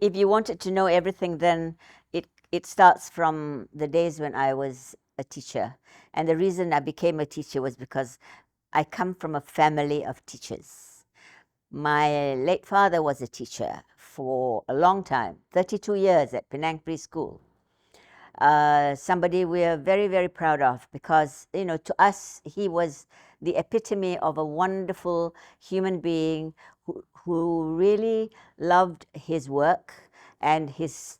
if you wanted to know everything, then it starts from the days when I was a teacher. And the reason I became a teacher was because I come from a family of teachers. My late father was a teacher for a long time, 32 years at Penang Preschool. Somebody we are very, very proud of, because, you know, to us, he was the epitome of a wonderful human being who really loved his work, and his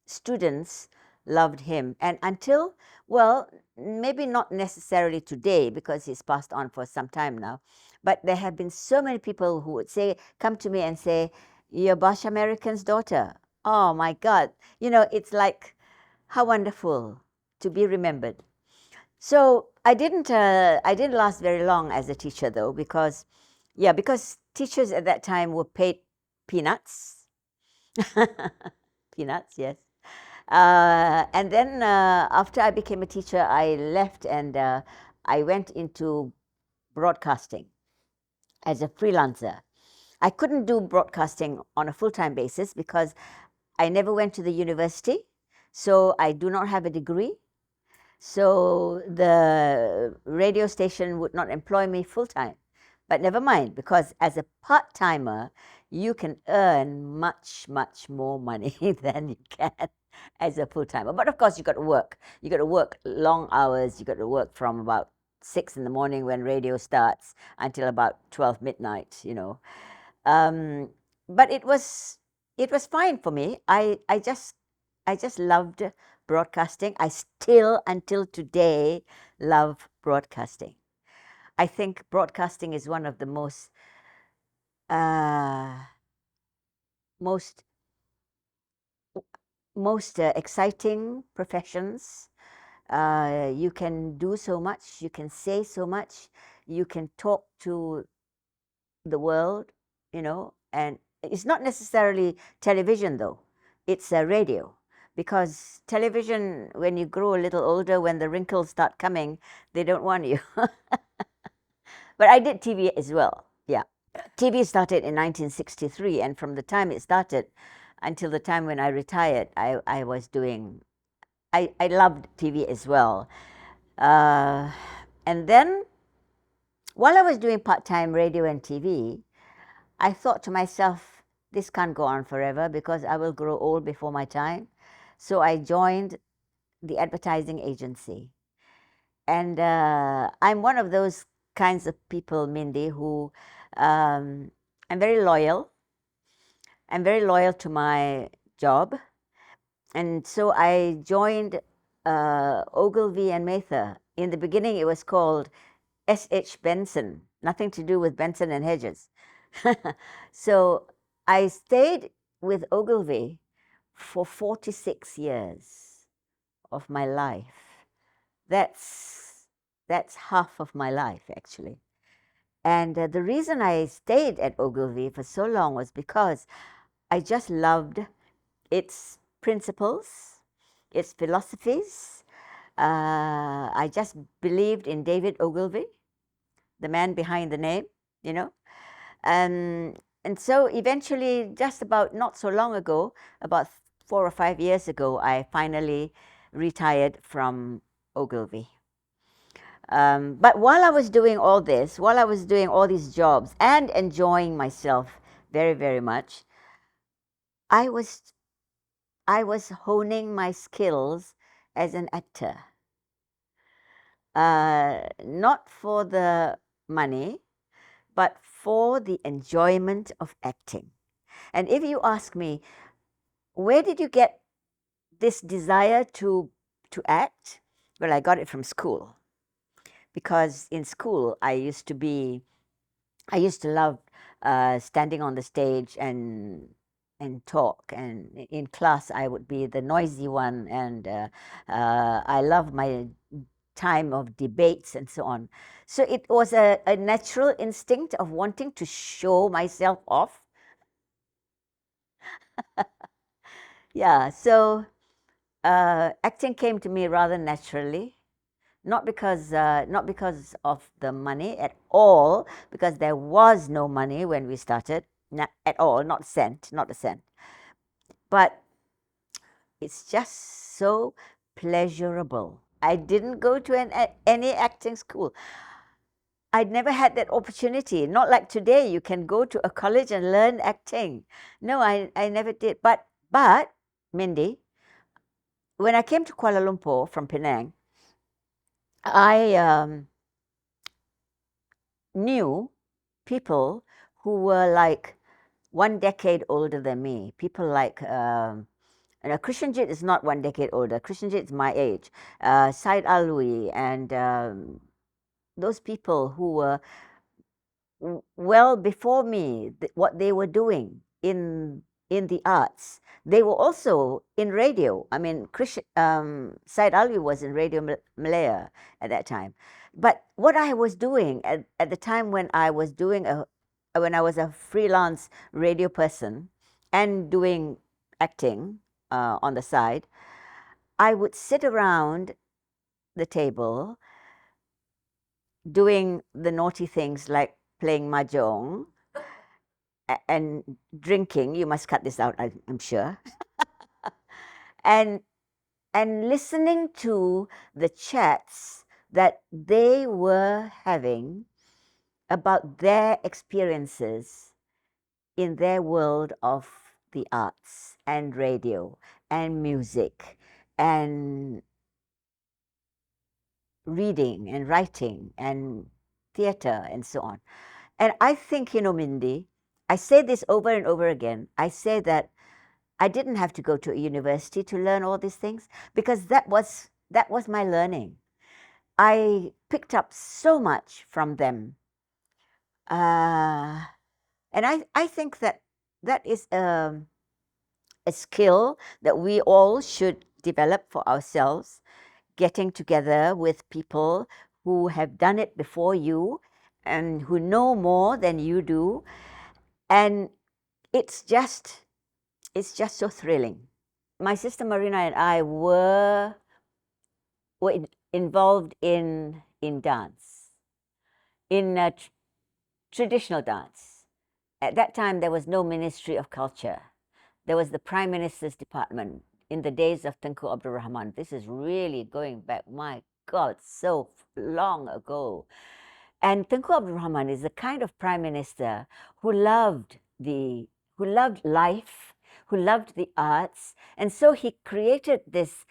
students loved him. And until, well, maybe not necessarily today, because he's passed on for some time now, but there have been so many people who would say, come to me and say, "You're Bhasha Merican's daughter." Oh my God. You know, it's like, how wonderful to be remembered. So I didn't last very long as a teacher, though, because teachers at that time were paid peanuts. Peanuts, yes. And then after I became a teacher, I left, and I went into broadcasting as a freelancer. I couldn't do broadcasting on a full-time basis because I never went to the university, so I do not have a degree. So the radio station would not employ me full-time. But never mind, because as a part-timer, you can earn much, much more money than you can as a full-timer. But of course, you got to work. You got to work long hours. You got to work from about 6 in the morning when radio starts until about 12 midnight, you know. But it was fine for me. I just loved broadcasting. I still, until today, love broadcasting. I think broadcasting is one of the most exciting professions. You can do so much. You can say so much. You can talk to the world, you know, and it's not necessarily television, though. It's a radio, because television, when you grow a little older, when the wrinkles start coming, they don't want you. But I did TV as well. Yeah. TV started in 1963, and from the time it started until the time when I retired, I was doing, I loved TV as well. And then, while I was doing part-time radio and TV, I thought to myself, this can't go on forever because I will grow old before my time. So I joined the advertising agency. And I'm one of those kinds of people, Mindy, who I'm very loyal. I'm very loyal to my job. And so I joined Ogilvy and Mather. In the beginning, it was called S.H. Benson, nothing to do with Benson and Hedges. So I stayed with Ogilvy for 46 years of my life. That's half of my life, actually. And the reason I stayed at Ogilvy for so long was because I just loved its principles, its philosophies. I just believed in David Ogilvy, the man behind the name, you know. And so eventually, just about not so long ago, about 4 or 5 years ago, I finally retired from Ogilvy. But while I was doing all this, while I was doing all these jobs and enjoying myself very, very much, I was honing my skills as an actor. Not for the money, but for the enjoyment of acting. And if you ask me, where did you get this desire to act? Well, I got it from school. Because in school, I used to love standing on the stage and talk. And in class, I would be the noisy one. And I love my time of debates and so on. So it was a natural instinct of wanting to show myself off. Yeah, so acting came to me rather naturally, not because of the money at all, because there was no money when we started, not at all, not a cent. but it's just so pleasurable. I didn't go to any acting school. I'd never had that opportunity. Not like today, you can go to a college and learn acting. No, I never did. But Mindy, when I came to Kuala Lumpur from Penang, I knew people who were like 1 decade older than me. People like, Christian Jit is not 1 decade older. Christian Jit is my age. Syed Alwi and those people who were well before me, what they were doing in the arts. They were also in radio. I mean, Syed Alwi was in Radio Malaya at that time. But what I was doing at the time when I was a freelance radio person and doing acting on the side, I would sit around the table doing the naughty things like playing mahjong and drinking. You must cut this out, I'm sure. and listening to the chats that they were having about their experiences in their world of the arts and radio and music and reading and writing and theater and so on. And I think, Mindy, I say this over and over again. I say that I didn't have to go to a university to learn all these things, because that was my learning. I picked up so much from them. And I think that is a skill that we all should develop for ourselves, getting together with people who have done it before you and who know more than you do. And it's just so thrilling. My sister Marina and I were involved in dance, in traditional dance. At that time, there was no Ministry of Culture. There was the Prime Minister's Department in the days of Tunku Abdul Rahman. This is really going back, my God, so long ago. And Tunku Abdul Rahman is the kind of Prime Minister who loved life, who loved the arts, and so he created this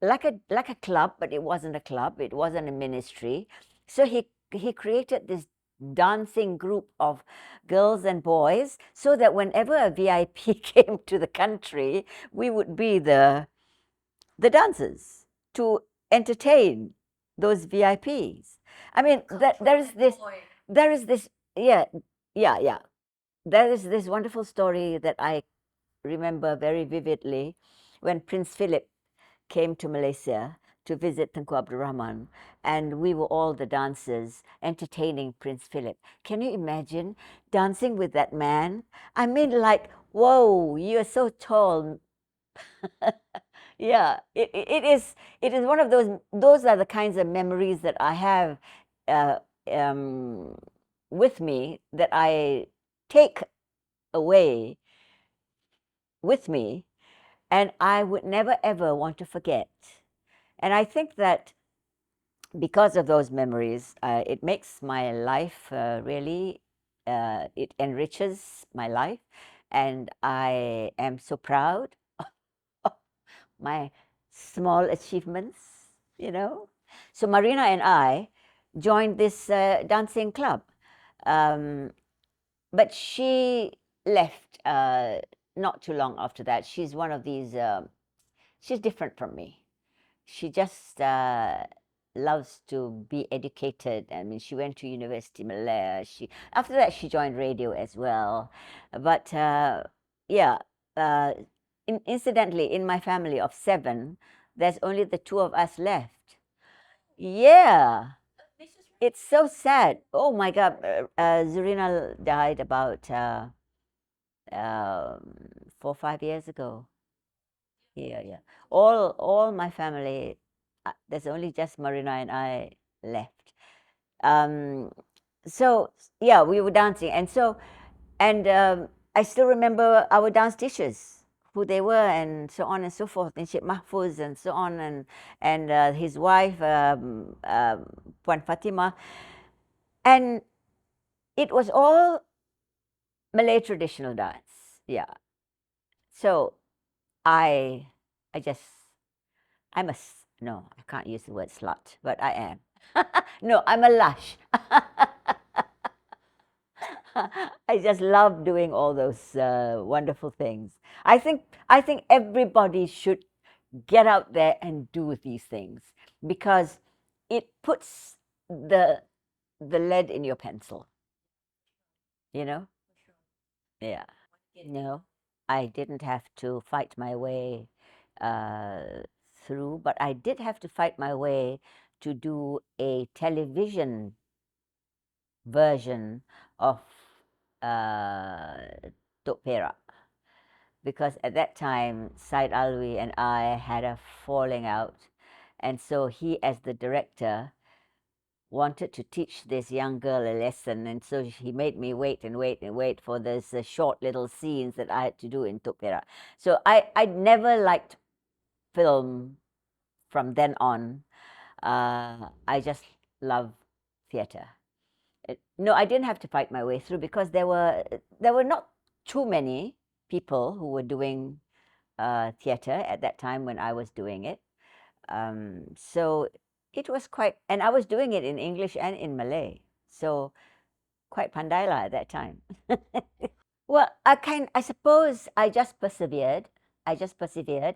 like a club, but it wasn't a club, it wasn't a ministry. So he created this dancing group of girls and boys, so that whenever a VIP came to the country, we would be the dancers to entertain those VIPs. I mean, there is this, yeah. There is this wonderful story that I remember very vividly when Prince Philip came to Malaysia to visit Tunku Abdul Rahman, and we were all the dancers entertaining Prince Philip. Can you imagine dancing with that man? I mean, like, whoa, you're so tall. Yeah, it is one of those are the kinds of memories that I have with me, that I take away with me, and I would never ever want to forget. And I think that because of those memories, it makes my life really, it enriches my life, and I am so proud of my small achievements, So Marina and I joined this dancing club, but she left not too long after that. She's one of these, she's different from me. She just loves to be educated. I mean, she went to University Malaya. After that, she joined radio as well. But yeah, incidentally, in my family of 7, there's only the 2 of us left. Yeah. It's so sad. Oh my God. Zurina died about 4 or 5 years ago. Yeah. All my family, there's only just Marina and I left. So yeah, we were dancing, and I still remember our dance teachers. who they were, and so on and so forth, and Sheikh Mahfuz and so on, and his wife, Puan Fatimah. And it was all Malay traditional dance. Yeah. So I just, I'm a, no, I can't use the word slut, but I am. No, I'm a lush. I just love doing all those wonderful things. I think everybody should get out there and do these things, because it puts the lead in your pencil. You know? Yeah. No, I didn't have to fight my way uh, through, but I did have to fight my way to do a television version of Tok Perak, because at that time Said Alwi and I had a falling out, and so he, as the director, wanted to teach this young girl a lesson, and so he made me wait and wait and wait for those short little scenes that I had to do in Tok Perak. So I never liked film from then on. I just love theatre. No, I didn't have to fight my way through, because there were not too many people who were doing theatre at that time when I was doing it. So it was quite, and I was doing it in English and in Malay. So quite pandai lah at that time. Well, I suppose I just persevered.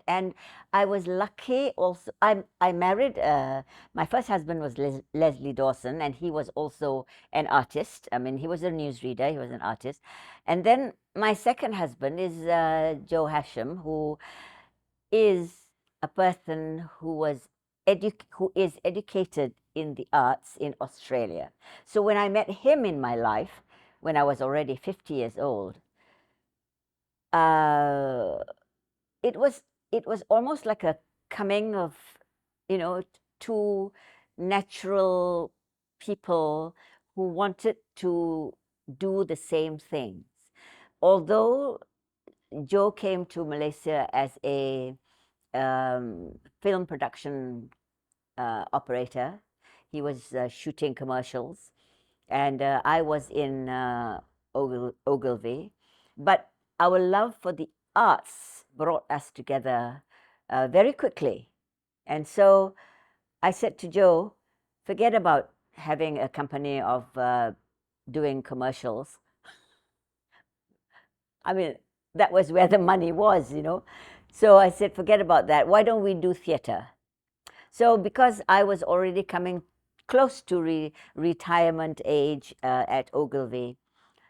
And I was lucky also. I married, my first husband was Leslie Dawson, and he was also an artist. I mean, he was a newsreader, he was an artist. And then my second husband is Joe Hasham, who is a person who is educated in the arts in Australia. So when I met him in my life, when I was already 50 years old, uh, it was almost like a coming of, two natural people who wanted to do the same things. Although Joe came to Malaysia as a film production operator, he was shooting commercials, and I was in Ogilvy. But our love for the arts brought us together very quickly. And so I said to Joe, forget about having a company of doing commercials. I mean, that was where the money was. So I said, forget about that. Why don't we do theatre? So because I was already coming close to retirement age at Ogilvy,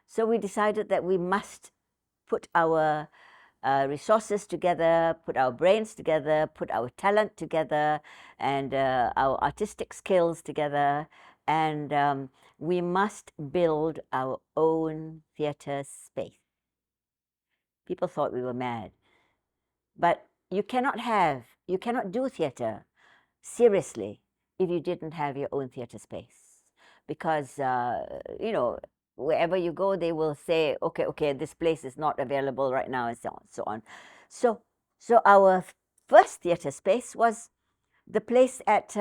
so we decided that we must put our resources together, put our brains together, put our talent together, and our artistic skills together, and we must build our own theatre space. People thought we were mad, but you cannot do theatre seriously if you didn't have your own theatre space, because wherever you go, they will say, okay, this place is not available right now, and so on, so on. So our first theatre space was the place at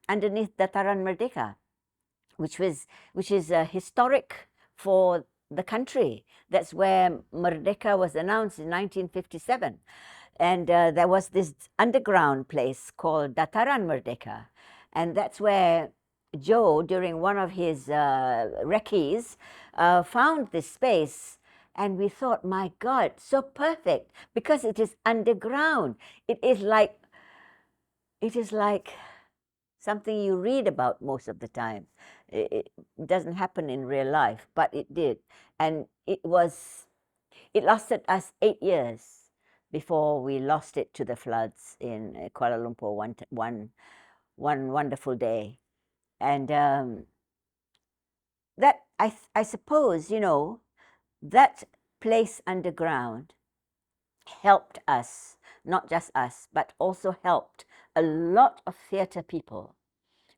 underneath Dataran Merdeka, which is historic for the country. That's where Merdeka was announced in 1957. And there was this underground place called Dataran Merdeka. And that's where Joe, during one of his recce's, found this space. And we thought, my God, so perfect, because it is underground. It is like something you read about most of the time. It doesn't happen in real life, but it did. And it lasted us 8 years before we lost it to the floods in Kuala Lumpur one wonderful day. And that, I suppose, that place underground helped us, not just us, but also helped a lot of theatre people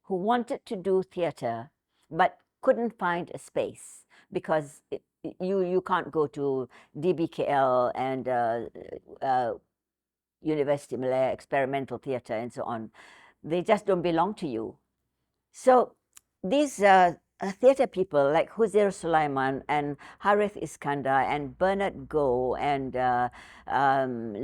who wanted to do theatre but couldn't find a space, because you can't go to DBKL and University Malaya Experimental Theatre and so on. They just don't belong to you. So these theatre people like Huzair Sulaiman and Harith Iskandar and Bernard Goh and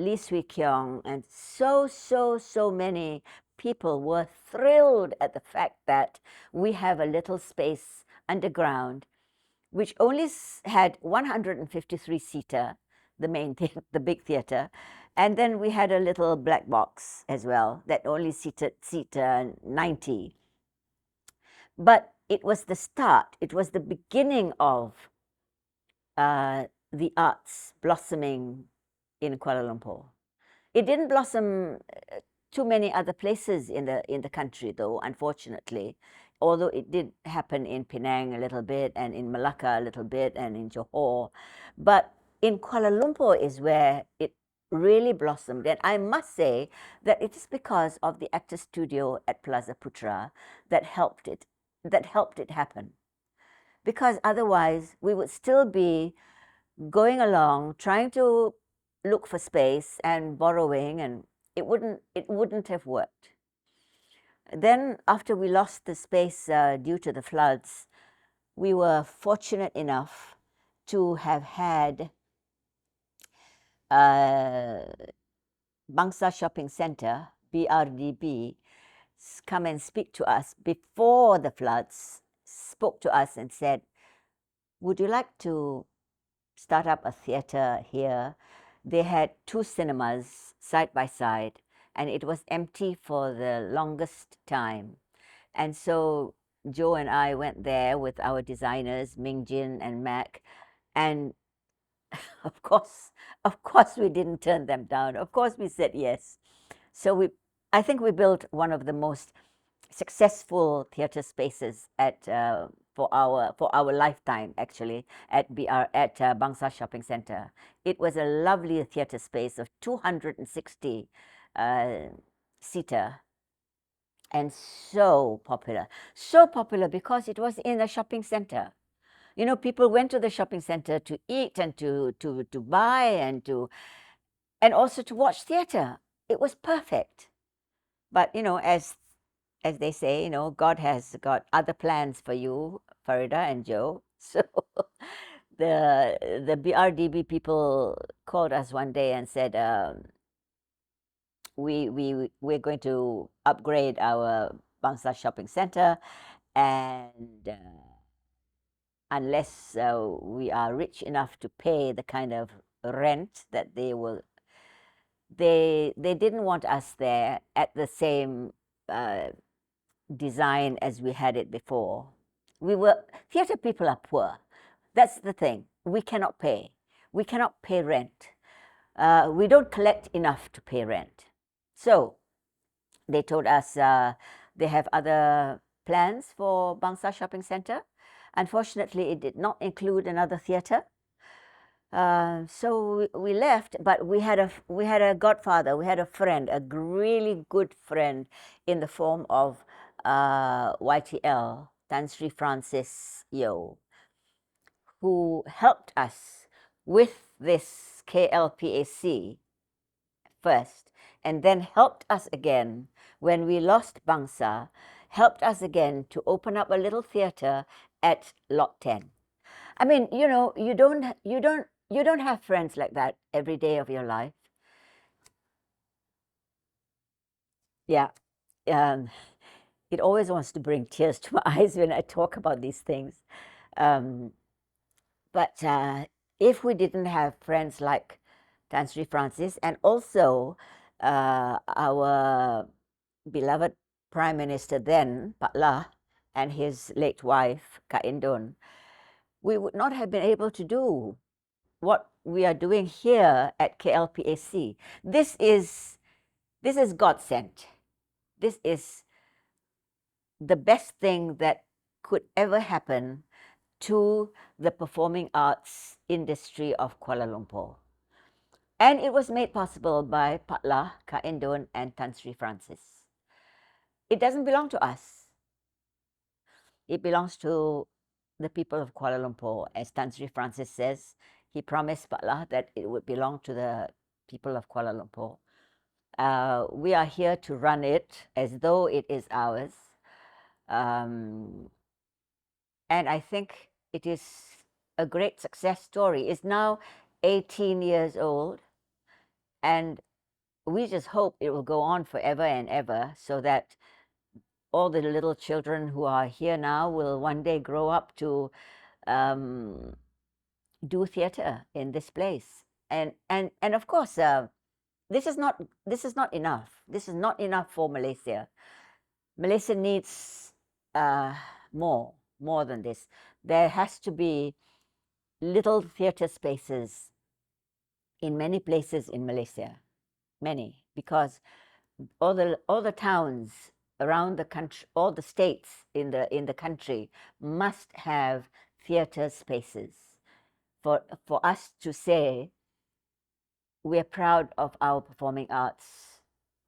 Lee Swee Kyong and so many people were thrilled at the fact that we have a little space underground which only had 153-seater, the main the big theatre, and then we had a little black box as well that only seated 90. But it was the start, it was the beginning of the arts blossoming in Kuala Lumpur. It didn't blossom too many other places in the country, though, unfortunately. Although it did happen in Penang a little bit, and in Malacca a little bit, and in Johor. But in Kuala Lumpur is where it really blossomed. And I must say that it is because of the Actors Studio at Plaza Putra that helped it happen. Because otherwise, we would still be going along, trying to look for space and borrowing, and it wouldn't have worked. Then, after we lost the space due to the floods, we were fortunate enough to have had Bangsa Shopping Centre, BRDB, come and speak to us before the floods, spoke to us and said, would you like to start up a theatre here? They had 2 cinemas side by side, and it was empty for the longest time. And so Joe and I went there with our designers, Ming Jin and Mac, and of course we didn't turn them down. Of course we said yes. So I think we built one of the most successful theatre spaces at for our lifetime, actually, at Bangsa Shopping Centre. It was a lovely theatre space of 260 seater, and so popular because it was in a shopping centre. You know, people went to the shopping centre to eat and to buy and also to watch theatre. It was perfect. But you know, as they say, you know, God has got other plans for you, Faridah and Joe. So the BRDB people called us one day and said, we're going to upgrade our Bangsa Shopping Centre, and unless we are rich enough to pay the kind of rent that they didn't want us there at the same design as we had it before. Theatre people are poor. That's the thing. We cannot pay. We cannot pay rent. We don't collect enough to pay rent. So they told us they have other plans for Bangsa Shopping Centre. Unfortunately, it did not include another theatre. So we left, but we had a godfather, we had a friend, a really good friend in the form of YTL, Tan Sri Francis Yo, who helped us with this KLPAC first, and then helped us again when we lost Bangsa, helped us again to open up a little theatre at Lot 10. I mean, you know, you don't have friends like that every day of your life. Yeah. It always wants to bring tears to my eyes when I talk about these things. But if we didn't have friends like Tan Sri Francis, and also our beloved Prime Minister then, Pak La, and his late wife, Kak Indon, we would not have been able to do what we are doing here at KLPAC. This is God sent. This is the best thing that could ever happen to the performing arts industry of Kuala Lumpur. And it was made possible by Pak La, Kak Indon, and Tan Sri Francis. It doesn't belong to us. It belongs to the people of Kuala Lumpur. As Tan Sri Francis says, he promised Patlah that it would belong to the people of Kuala Lumpur. We are here to run it as though it is ours. And I think it is a great success story. It's now 18 years old, and we just hope it will go on forever and ever, so that all the little children who are here now will one day grow up to do theatre in this place. And of course, this is not enough. This is not enough for Malaysia. Malaysia needs more than this. There has to be little theatre spaces in many places in Malaysia, many, because all the towns around the country, all the states in the country must have theatre spaces for us to say we're proud of our performing arts.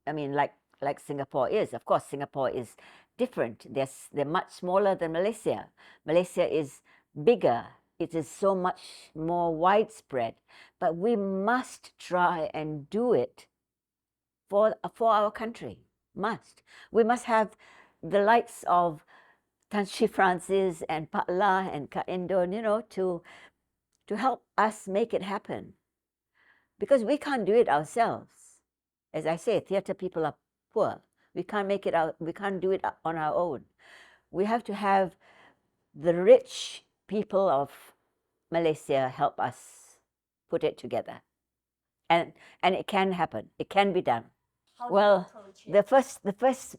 I mean, like Singapore is. Of course, Singapore is different. They're much smaller than Malaysia. Malaysia is bigger. It is so much more widespread. But we must try and do it for our country. Must. We must have the likes of Tan Sri Francis and Patlah and Kak Indon, to help us make it happen. Because we can't do it ourselves. As I say, theatre people are poor. We can't make it out. We can't do it on our own. We have to have the rich people of Malaysia help us put it together. And it can happen. It can be done. Well, the first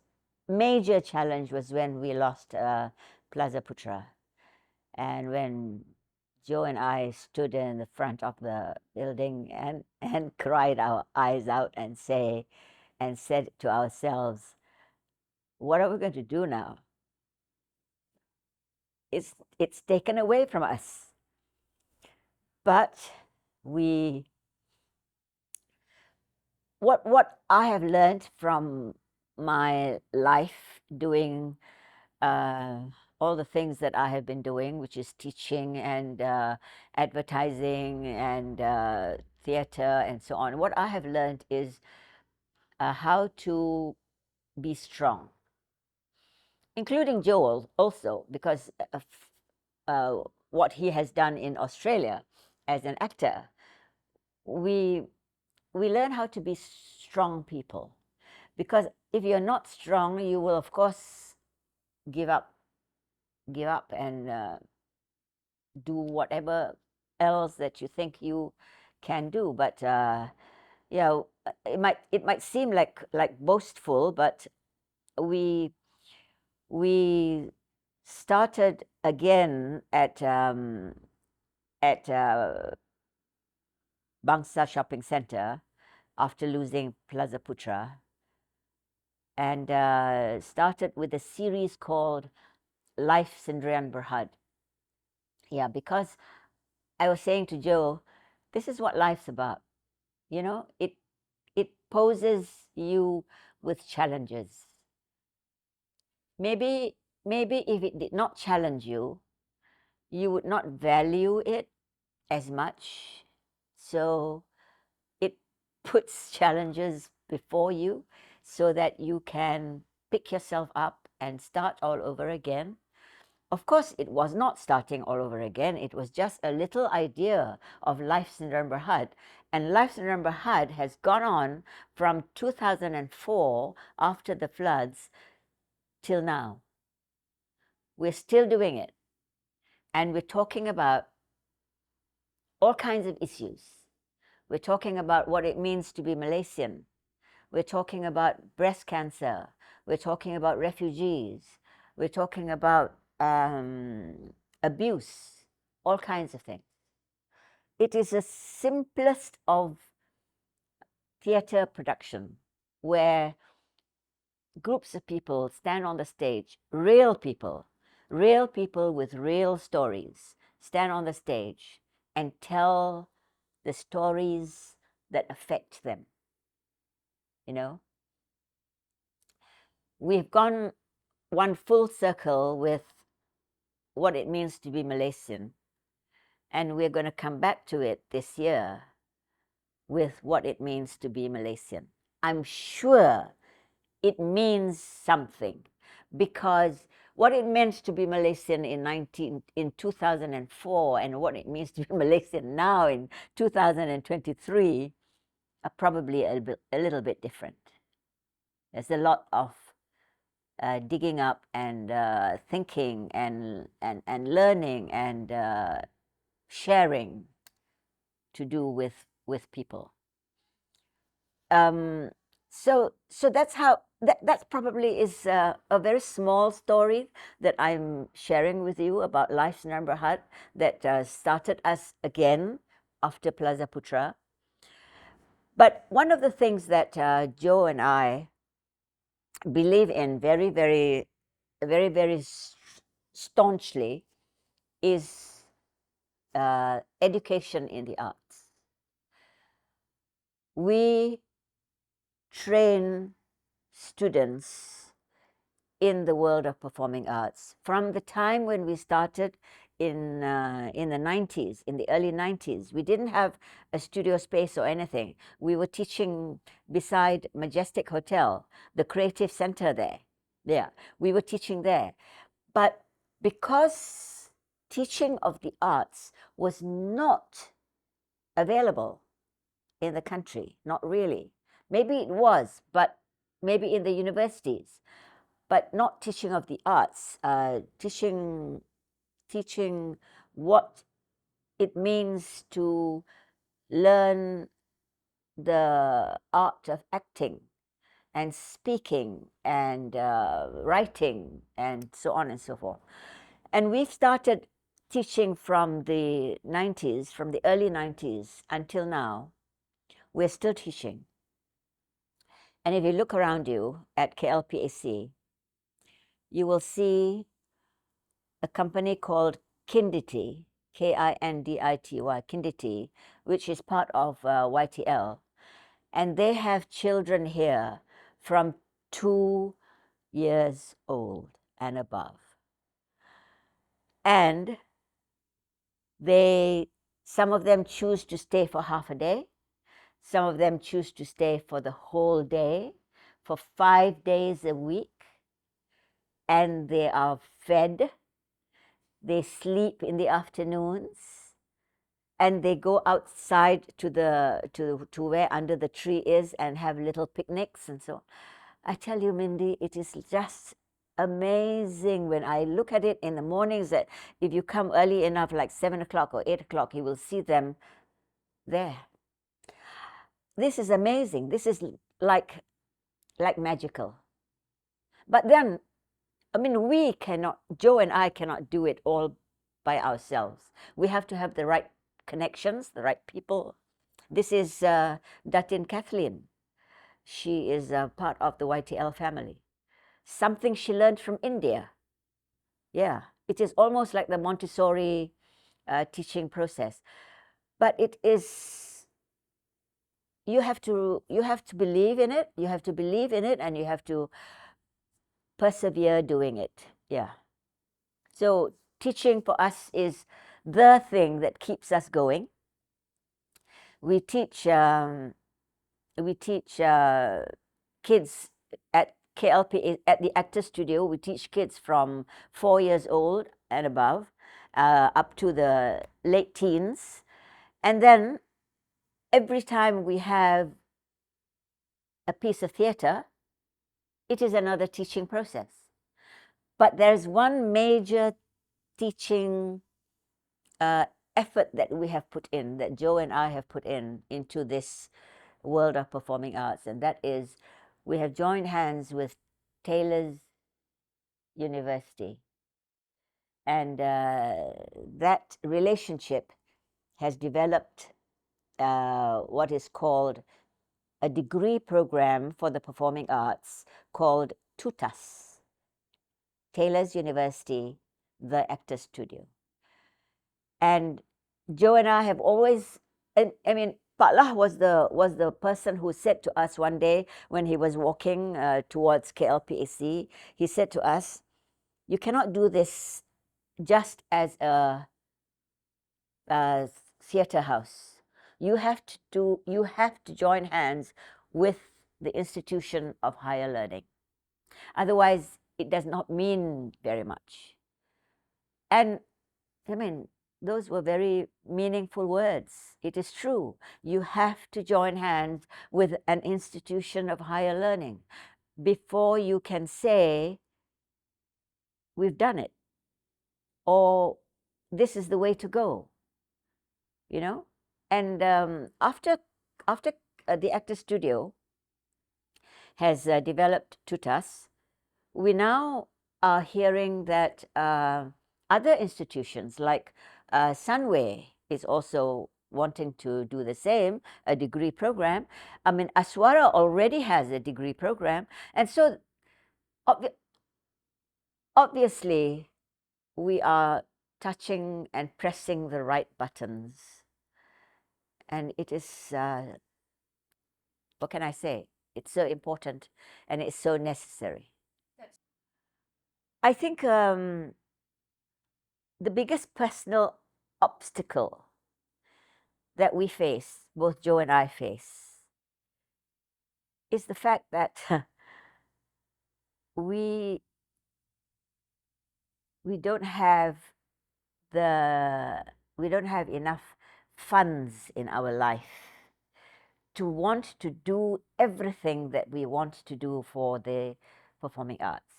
major challenge was when we lost Plaza Putra, and when Joe and I stood in the front of the building and cried our eyes out and said to ourselves, what are we going to do now? It's taken away from us. But what I have learned from my life doing all the things that I have been doing, which is teaching and advertising and theatre and so on. What I have learned is how to be strong, including Joel also, because of what he has done in Australia as an actor. We learn how to be strong people, because if you're not strong, you will of course give up and do whatever else that you think you can do. But it might seem like boastful, but we started again at Bangsa Shopping Centre after losing Plaza Putra, and started with a series called Life Sdn Bhd. Yeah, because I was saying to Joe, this is what life's about. It poses you with challenges. Maybe if it did not challenge you, you would not value it as much. So it puts challenges before you so that you can pick yourself up and start all over again. Of course, it was not starting all over again. It was just a little idea of Life Sdn Bhd. And Life Sdn Bhd has gone on from 2004, after the floods, till now. We're still doing it. And we're talking about all kinds of issues. We're talking about what it means to be Malaysian. We're talking about breast cancer. We're talking about refugees. We're talking about abuse, all kinds of things. It is the simplest of theatre production, where groups of people stand on the stage, real people with real stories, stand on the stage and tell the stories that affect them. We've gone one full circle with what it means to be Malaysian, and we're going to come back to it this year with what it means to be Malaysian. I'm sure it means something, because what it meant to be Malaysian in 2004 and what it means to be Malaysian now in 2023 are probably a little bit different. There's a lot of digging up and thinking and learning and sharing to do with people. So that's how that probably is a very small story that I'm sharing with you about Life's Sdn Bhd that started us again after Plaza Putra. But one of the things that Joe and I believe in very staunchly is education in the arts. We train students in the world of performing arts from the time when we started in the 90s, in the early 90s. We didn't have a studio space or anything. We were teaching beside Majestic Hotel, the creative center there. Yeah, we were teaching there. But because teaching of the arts was not available in the country, not really. Maybe it was, but maybe in the universities, but not teaching of the arts, teaching what it means to learn the art of acting and speaking and writing and so on and so forth. And we've started teaching from the 90s, from the early 90s until now. We're still teaching. And if you look around you at klpac, you will see a company called Kindity, Kindity, Kindity, which is part of YTL. And they have children here from 2 years old and above. And some of them choose to stay for half a day. Some of them choose to stay for the whole day, for 5 days a week. And they are fed. They sleep in the afternoons. And they go outside to where under the tree is and have little picnics and so on. I tell you, Mindy, it is just amazing when I look at it in the mornings, that if you come early enough, like 7 o'clock or 8 o'clock, you will see them there. This is amazing. This is like magical. But then, I mean, we cannot, Joe and I cannot do it all by ourselves. We have to have the right connections, the right people. This is Datin Kathleen. She is part of the YTL family. Something she learned from India. Yeah, it is almost like the Montessori teaching process. But it is, you have to believe in it. You have to believe in it, and you have to persevere doing it. Yeah. So teaching for us is the thing that keeps us going. We teach kids at KLP, at the Actor Studio. We teach kids from 4 years old and above, up to the late teens. And then every time we have a piece of theatre, it is another teaching process. But there's one major teaching effort that we have put in, that Joe and I have put into this world of performing arts, and that is, we have joined hands with Taylor's University, and that relationship has developed what is called a degree program for the performing arts called TUTAS, Taylor's University, the Actor Studio. And Joe and I have always, I mean, Pak Lah was the person who said to us one day when he was walking towards KLPAC, he said to us, "You cannot do this just as a theatre house. You have to join hands with the institution of higher learning. Otherwise, it does not mean very much. And I mean, those were very meaningful words. It is true. You have to join hands with an institution of higher learning before you can say, we've done it, or this is the way to go, you know? And after the Actor Studio has developed Tutas, we now are hearing that other institutions like Sunway is also wanting to do the same, a degree program. I mean, Aswara already has a degree program. And so obviously, we are touching and pressing the right buttons. And it is, what can I say? It's so important and it's so necessary. I think the biggest personal obstacle that we face, both Joe and I face, is the fact that we don't have enough funds in our life to want to do everything that we want to do for the performing arts.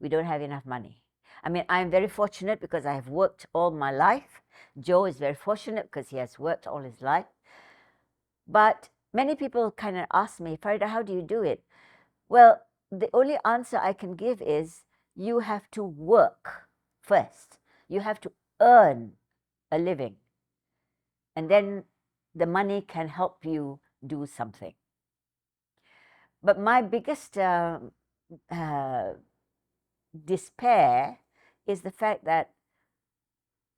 We don't have enough money. I mean, I'm very fortunate because I have worked all my life. Joe is very fortunate because he has worked all his life. But many people kind of ask me, Faridah, how do you do it? Well, the only answer I can give is you have to work first. You have to earn a living. And then the money can help you do something. But my biggest despair is the fact that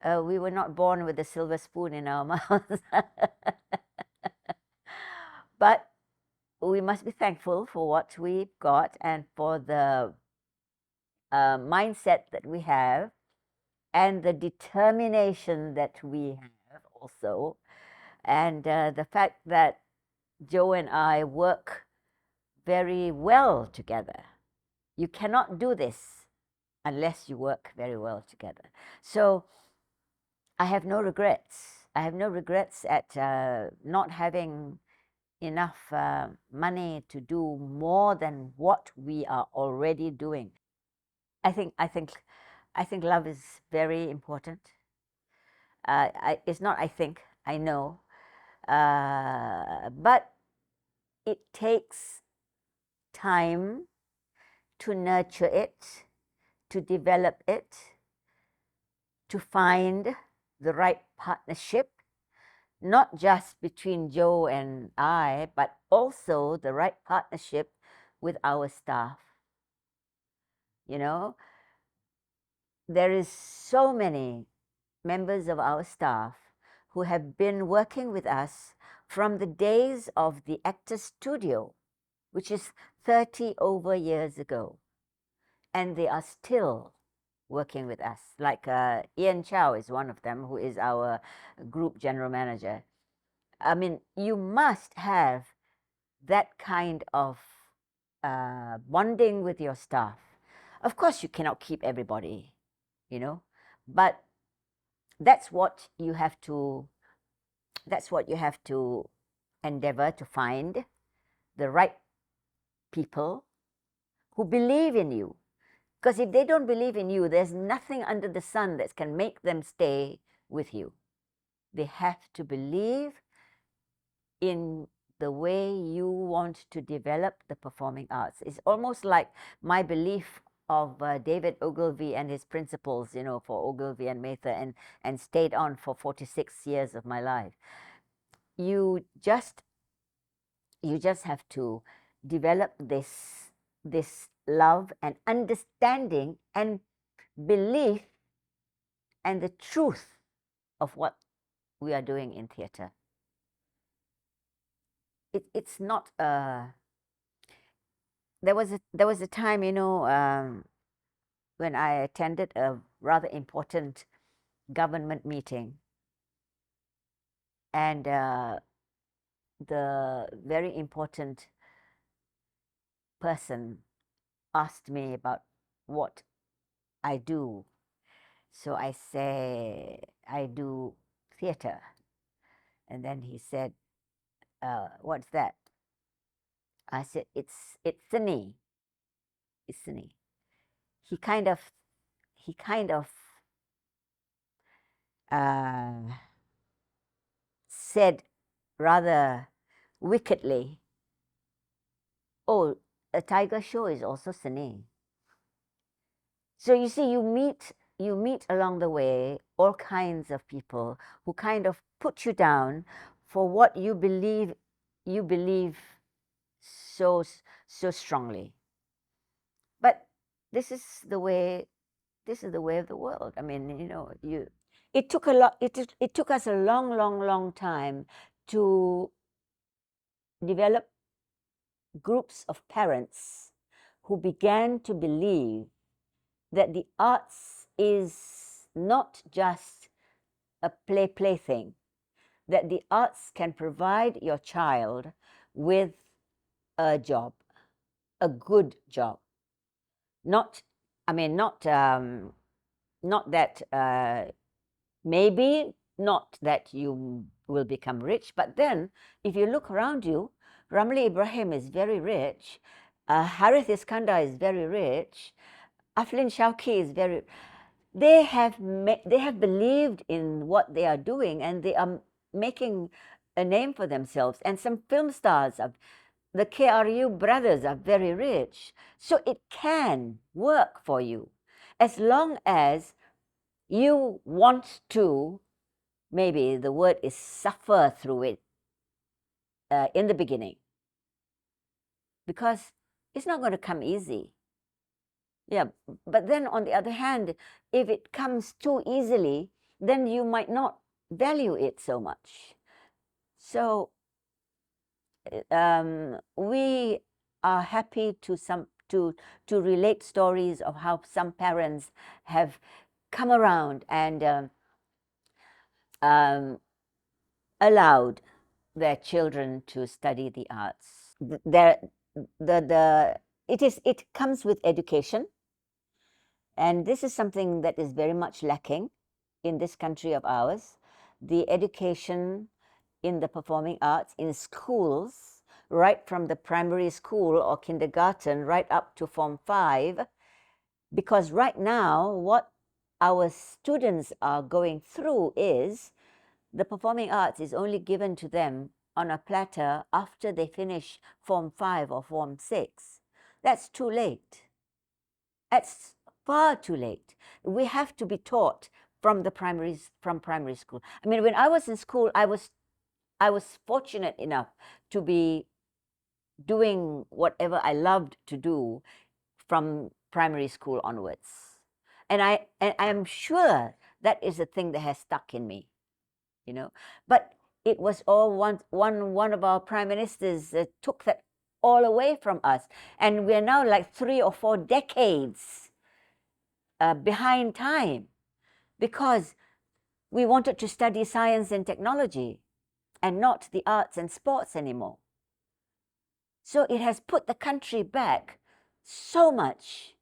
we were not born with a silver spoon in our mouths. But we must be thankful for what we've got and for the mindset that we have and the determination that we have also. And the fact that Joe and I work very well together. You cannot do this unless you work very well together. So I have no regrets. I have no regrets at not having enough money to do more than what we are already doing. I think love is very important. It's not I think, I know. But it takes time to nurture it, to develop it, to find the right partnership, not just between Joe and I, but also the right partnership with our staff. You know, there is so many members of our staff who have been working with us from the days of the Actor Studio, which is 30 over years ago. And they are still working with us. Like Ian Chow is one of them, who is our group general manager. I mean, you must have that kind of bonding with your staff. Of course, you cannot keep everybody, you know, but that's what you have to. That's what you have to endeavor to find the right people who believe in you. Because if they don't believe in you, there's nothing under the sun that can make them stay with you. They have to believe in the way you want to develop the performing arts. It's almost like my belief of David Ogilvy and his principles, you know, for Ogilvy and Mather, and stayed on for 46 years of my life. You just have to develop this love and understanding and belief and the truth of what we are doing in theatre. It's not there was a time, you know, when I attended a rather important government meeting, and the very important person asked me about what I do. So I say, I do theatre. And then he said, what's that? I said, it's seni. It's seni. He kind of said rather wickedly, oh, a tiger show is also seni. So you see, you meet along the way all kinds of people who kind of put you down for what you believe so strongly. But this is the way of the world. I mean, you know, it took a lot. It took us a long time to develop groups of parents who began to believe that the arts is not just a plaything, that the arts can provide your child with a job, a good job. Not, I mean, not that maybe not that you will become rich, but then if you look around you, Ramli Ibrahim is very rich, Harith Iskandar is very rich, Aflin Shauki is very. They have believed in what they are doing, and they are making a name for themselves. And some film stars, the KRU brothers, are very rich. So it can work for you as long as you want to. Maybe the word is suffer through it in the beginning, because it's not going to come easy. Yeah, but then on the other hand, if it comes too easily, then you might not value it so much. So we are happy to relate stories of how some parents have come around and allowed their children to study the arts. It comes with education. And this is something that is very much lacking in this country of ours. The education in the performing arts in schools, right from the primary school or kindergarten right up to Form 5, because right now what our students are going through is the performing arts is only given to them on a platter after they finish Form 5 or Form 6. That's too late. That's far too late. We have to be taught from primary school. I mean, when I was in school, I was fortunate enough to be doing whatever I loved to do from primary school onwards, and I am sure that is a thing that has stuck in me, you know. But it was all one of our prime ministers took that all away from us, and we're now like 3 or 4 decades behind time, because we wanted to study science and technology and not the arts and sports anymore. So it has put the country back so much.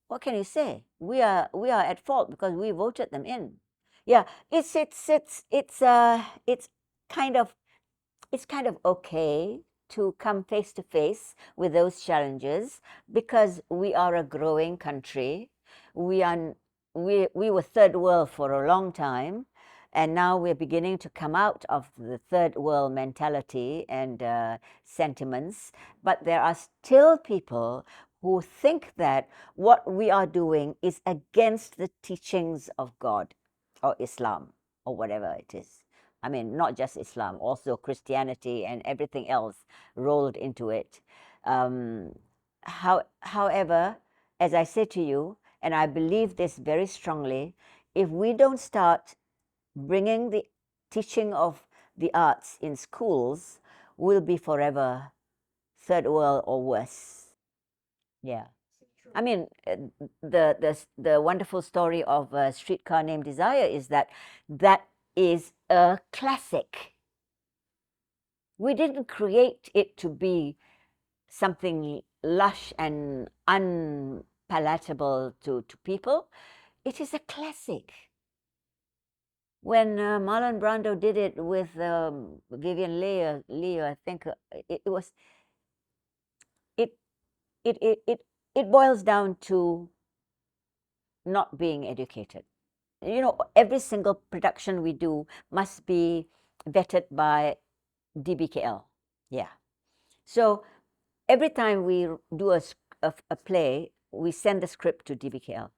What can you say? We are at fault because we voted them in. Yeah, it's kind of okay to come face to face with those challenges, because we are a growing country. We were third world for a long time, and now we're beginning to come out of the third world mentality and sentiments. But there are still people who think that what we are doing is against the teachings of God or Islam or whatever it is. I mean, not just Islam, also Christianity and everything else rolled into it. However, as I say to you, and I believe this very strongly, if we don't start bringing the teaching of the arts in schools, we'll be forever third world or worse. Yeah. I mean, the wonderful story of a Streetcar Named Desire is that is a classic. We didn't create it to be something lush and unpalatable to people. It is a classic. When Marlon Brando did it with Vivian Leo, I think it was it it boils down to not being educated. You know, every single production we do must be vetted by DBKL. Yeah. So every time we do a play, we send the script to DBKL.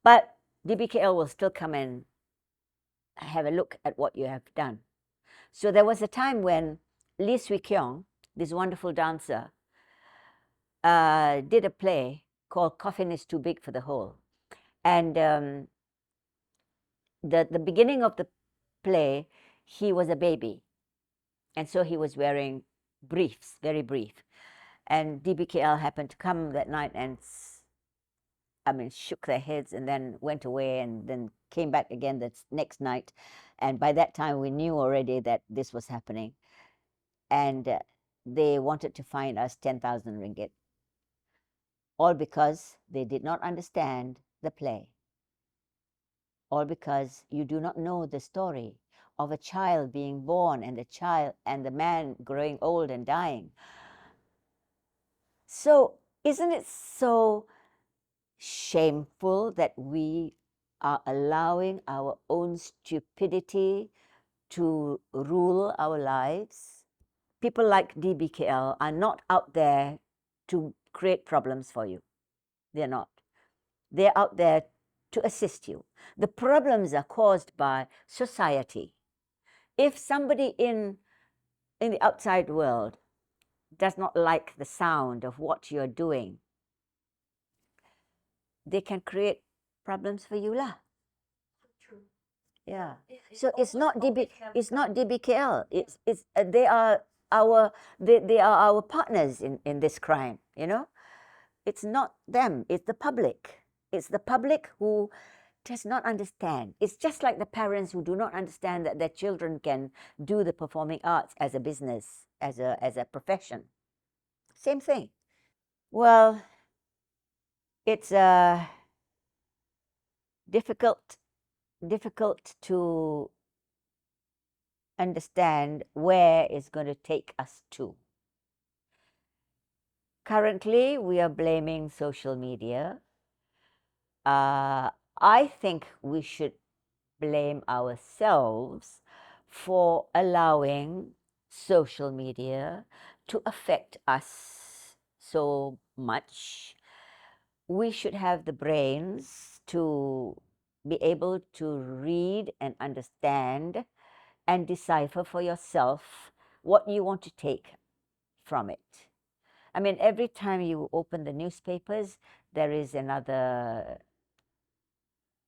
But DBKL will still come and have a look at what you have done. So there was a time when Lee Swee Kyung, this wonderful dancer, did a play called Coffin is Too Big for the Hole. And the beginning of the play, he was a baby. And so he was wearing briefs, very brief. And DBKL happened to come that night and, shook their heads and then went away and then came back again the next night. And by that time, we knew already that this was happening. And they wanted to fine us 10,000 ringgit. All because they did not understand the play. All because you do not know the story of a child being born and the man growing old and dying. So isn't it so shameful that we are allowing our own stupidity to rule our lives? People like DBKL are not out there to create problems for you. They're not. They're out there to assist you. The problems are caused by society. If somebody in the outside world does not like the sound of what you're doing, they can create problems for you lah. True. Yeah. So it's not DBKL. It's they are our partners in this crime, you know? It's not them, it's the public. It's the public who does not understand. It's just like the parents who do not understand that their children can do the performing arts as a business, as a profession. Same thing. Well, it's difficult to understand where it's going to take us to. Currently, we are blaming social media. I think we should blame ourselves for allowing social media to affect us so much. We should have the brains to be able to read and understand and decipher for yourself what you want to take from it. I mean, every time you open the newspapers, there is another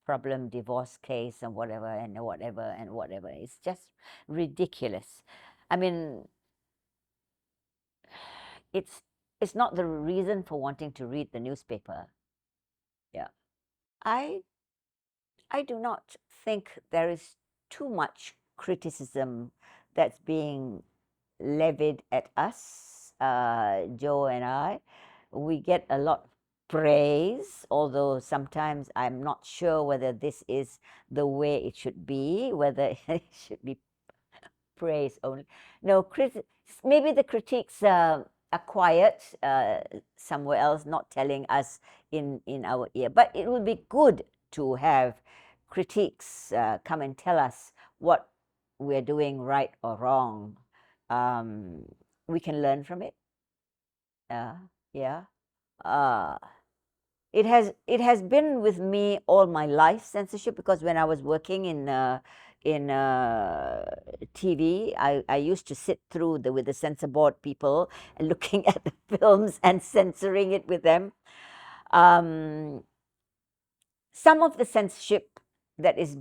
problem, divorce case and whatever and whatever and whatever. It's just ridiculous. I mean, it's not the reason for wanting to read the newspaper. Yeah. I do not think there is too much criticism that's being levied at us, Joe and I. We get a lot of praise, although sometimes I'm not sure whether this is the way it should be, whether it should be praise only. No, maybe the critiques are quiet somewhere else, not telling us in our ear. But it would be good to have critiques come and tell us what we're doing right or wrong. We can learn from it. Yeah. It has been with me all my life, censorship, because when I was working in TV, I used to sit through with the censor board people and looking at the films and censoring it with them. Some of the censorship that is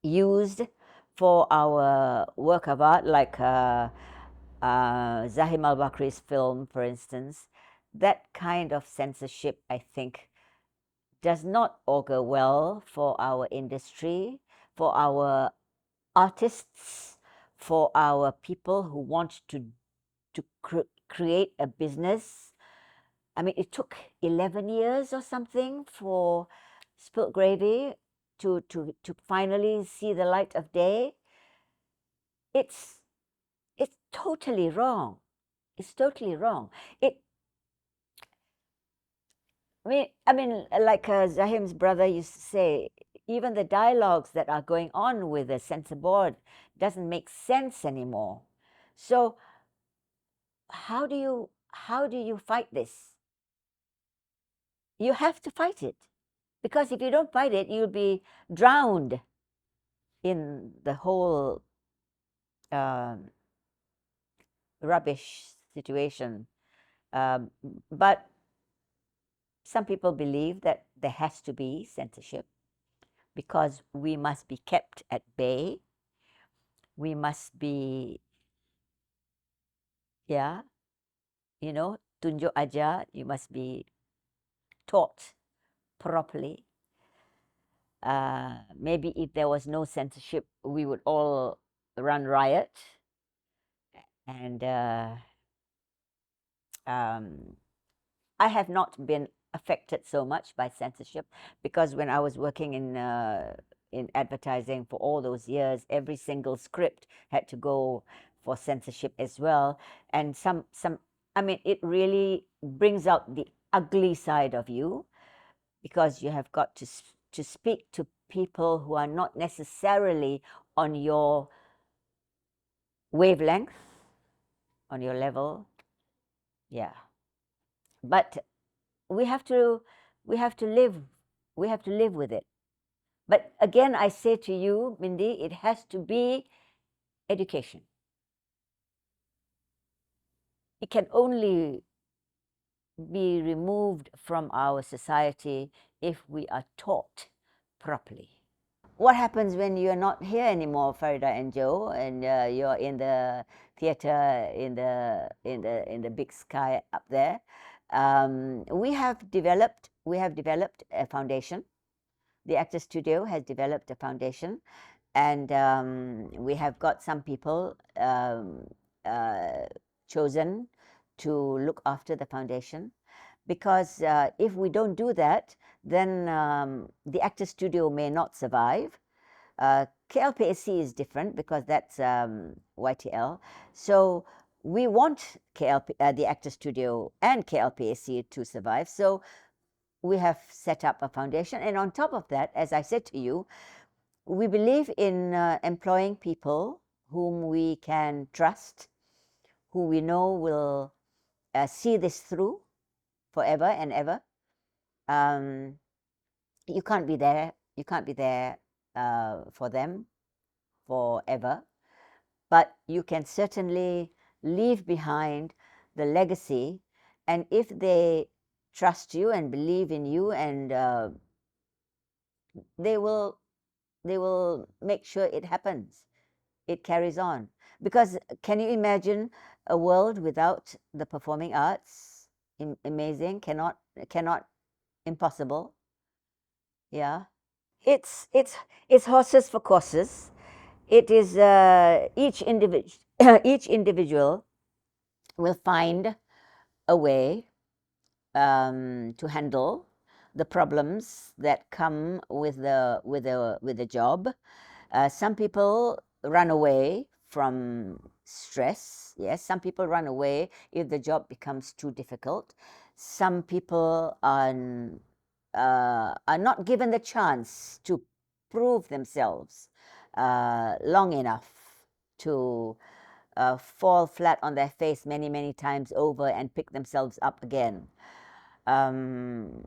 used for our work of art, like Zahim al-Bakri's film, for instance, that kind of censorship, I think, does not augur well for our industry, for our artists, for our people who want to create a business. I mean, it took 11 years or something for Spilt Gravy to finally see the light of day. It's totally wrong. It's totally wrong. I mean, like Zahim's brother used to say, even the dialogues that are going on with the censor board doesn't make sense anymore. So how do you fight this? You have to fight it, because if you don't fight it, you'll be drowned in the whole rubbish situation. But some people believe that there has to be censorship because we must be kept at bay. We must be, tunjuk ajar, you must be taught properly. Maybe if there was no censorship, we would all run riot. And I have not been affected so much by censorship, because when I was working in advertising for all those years, every single script had to go for censorship as well. And I mean, it really brings out the ugly side of you, because you have got to speak to people who are not necessarily on your wavelength, on your level. Yeah. But we have to live with it. But again, I say to you, Mindy, it has to be education. It can only be removed from our society if we are taught properly. What happens when you're not here anymore, Faridah and Joe, and you're in the theatre in the big sky up there? We have developed a foundation. The Actors Studio has developed a foundation, and we have got some people chosen to look after the foundation, because if we don't do that, then the Actors Studio may not survive. KLPAC is different because that's YTL. So we want the Actors Studio and KLPAC to survive. So we have set up a foundation. And on top of that, as I said to you, we believe in employing people whom we can trust, who we know will see this through forever and ever. You can't be there for them forever, but you can certainly leave behind the legacy. And if they trust you and believe in you, and they will make sure it happens, it carries on. Because can you imagine a world without the performing arts? Amazing. Cannot, impossible. Yeah. It's horses for courses. It is each individual will find a way to handle the problems that come with the job. Some people run away from stress. Yes, some people run away if the job becomes too difficult. Some people are not given the chance to prove themselves long enough to fall flat on their face many times over and pick themselves up again. I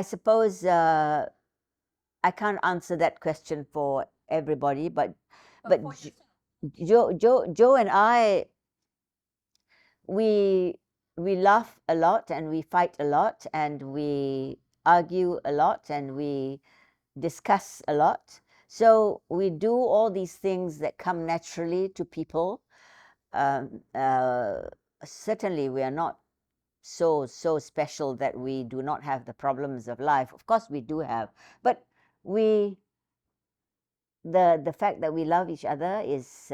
suppose I can't answer that question for everybody, but Joe and I, we laugh a lot, and we fight a lot, and we argue a lot, and we discuss a lot. So we do all these things that come naturally to people, certainly we are not so special that we do not have the problems of life. Of course we do have, but the fact that we love each other is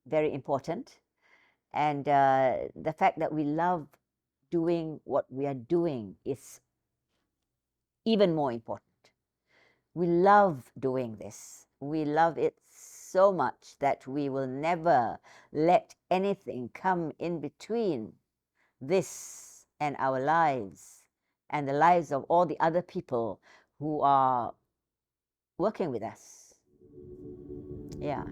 very important, and the fact that we love doing what we are doing is even more important. We love doing this. We love it so much that we will never let anything come in between this and our lives and the lives of all the other people who are working with us. Yeah.